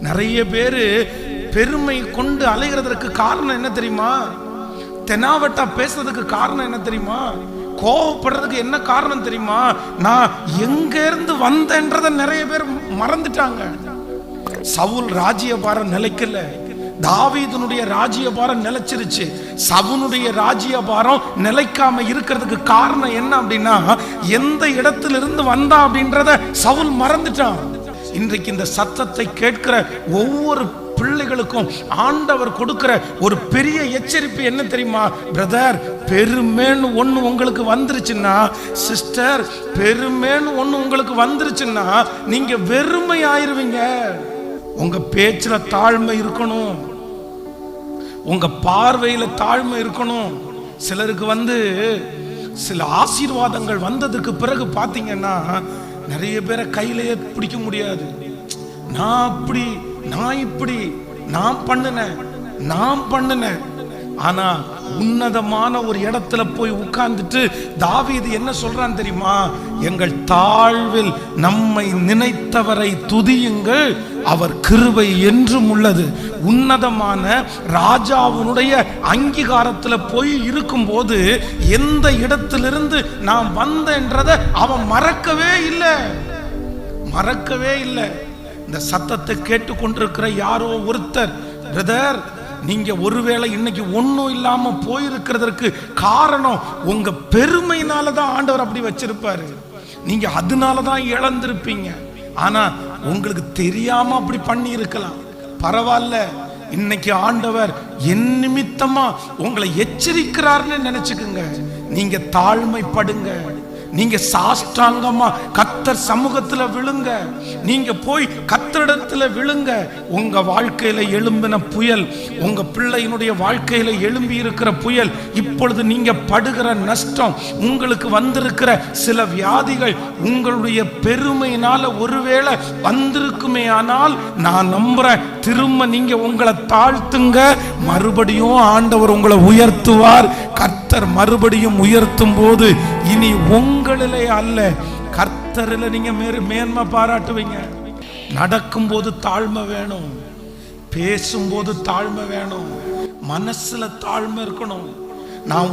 நிறைய பேரு பெருமை கொண்டு அலைகிறதுக்கு காரணம் என்ன தெரியுமா? தெனாவட்டா பேசுறதுக்கு காரணம் என்ன தெரியுமா? கோவப்படுறதுக்கு என்ன காரணம் தெரியுமா? நான் எங்க இருந்து வந்தேன்றத நிறைய பேர் மறந்துட்டாங்க. சவுல் ராஜ்யபாரம் நிலைக்கல, தாவீதுனுடைய ராஜ்யபாரம் நிலைச்சிருச்சு. சவுனுடைய ராஜ்யபாரம் நிலைக்காம இருக்கிறதுக்கு காரணம் என்ன அப்படின்னா, எந்த இடத்துல இருந்து வந்தா அப்படின்றத சவுல் மறந்துட்டான். இன்றைக்கு இந்த சத்தத்தை கேட்கிற ஒவ்வொரு பிள்ளைகளுக்கும் ஆண்டவர் கொடுக்கிற ஒரு பெரிய எச்சரிப்பு என்ன தெரியுமா? பிரதர், பெருமேன்னு ஒண்ணு உங்களுக்கு வந்துருச்சுன்னா, சிஸ்டர், பெருமேன்னு ஒண்ணு உங்களுக்கு வந்துருச்சுன்னா நீங்க வெறுமை ஆயிருவீங்க. உங்க பேச்சுல தாழ்மை இருக்கணும், உங்க பார்வையில தாழ்மை இருக்கணும். சிலருக்கு சில ஆசீர்வாதங்கள் வந்ததுக்கு பிறகு பாத்தீங்கன்னா நிறைய பேரை கையிலேயே பிடிக்க முடியாது. நான் அப்படி, நான் இப்படி, நான் பண்ணினேன். ஆனா உன்னதமான ஒரு இடத்துல போய் உட்கார்ந்துட்டு தாவீது என்ன சொல்றான் தெரியுமா? எங்கள் தாழ்வில் நம்மை நினைத்தவரை துதியுங்கள், அவர் கிருபை என்றும் உள்ளது. உன்னதமான ராஜாவுடைய அங்கீகாரத்துல போய் இருக்கும்போது எந்த இடத்திலிருந்து நான் வந்தேன்றத அவன் மறக்கவே இல்லை. இந்த சத்தத்தை கேட்டுக்கொண்டிருக்கிற யாரோ ஒருத்தர், பிரதர், நீங்க ஒருவேளை இன்னைக்கு ஒன்னும் இல்லாம போயிருக்கிறதுக்கு காரணம் உங்க பெருமையினாலதான் ஆண்டவர் அப்படி வச்சிருப்பாரு. நீங்க அதனாலதான் இழந்திருப்பீங்க. ஆனா உங்களுக்கு தெரியாம அப்படி பண்ணி இருக்கலாம். பரவாயில்ல, இன்னைக்கு ஆண்டவர் என் நிமித்தமா உங்களை எச்சரிக்கிறார்னு நினைச்சுக்குங்க. நீங்க தாழ்மைப்படுங்க, நீங்க சாஷ்டாங்கமா கர்த்தர் சமூகத்துல விழுங்க, நீங்க போய் கர்த்தரிடத்துல விழுங்க. உங்க வாழ்க்கையில எழும்பின புயல், உங்க பிள்ளையினுடைய வாழ்க்கையில எழும்பி இருக்கிற புயல், இப்பொழுது நீங்க படுகிற நஷ்டம், உங்களுக்கு வந்திருக்கிற சில வியாதிகள் உங்களுடைய பெருமையினால ஒருவேளை வந்திருக்குமே. ஆனால் நான் நம்புறேன், திரும்ப நீங்க உங்களை தாழ்த்துங்க, மறுபடியும் ஆண்டவர் உங்களை உயர்த்துவார். கர்த்தர் மறுபடியும் உயர்த்தும் போது இனி உங்களிலே அல்ல, கர்த்தரில் நீங்க மேன்மை பாராட்டுவீங்க. நடக்கும்போது தாழ்மை வேணும், பேசும்போது தாழ்மை வேணும், மனசுல தாழ்மை இருக்கணும். நான்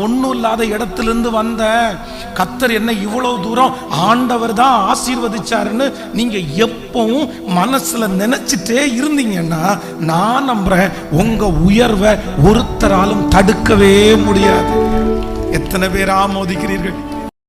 ஒன்னும் இல்லாத இடத்திலிருந்து வந்தேன், கர்த்தர் என்ன இவ்வளவு தூரம் ஆண்டவர் தான் ஆசீர்வதிச்சாருன்னு நீங்க எப்பவும் மனசுல நினைச்சிட்டே இருந்தீங்கன்னா நான் நம்புறேன், உங்க உயர்வை ஒருத்தராலும் தடுக்கவே முடியாது. எத்தனை பேர் ஆமோதிக்கிறீர்கள்?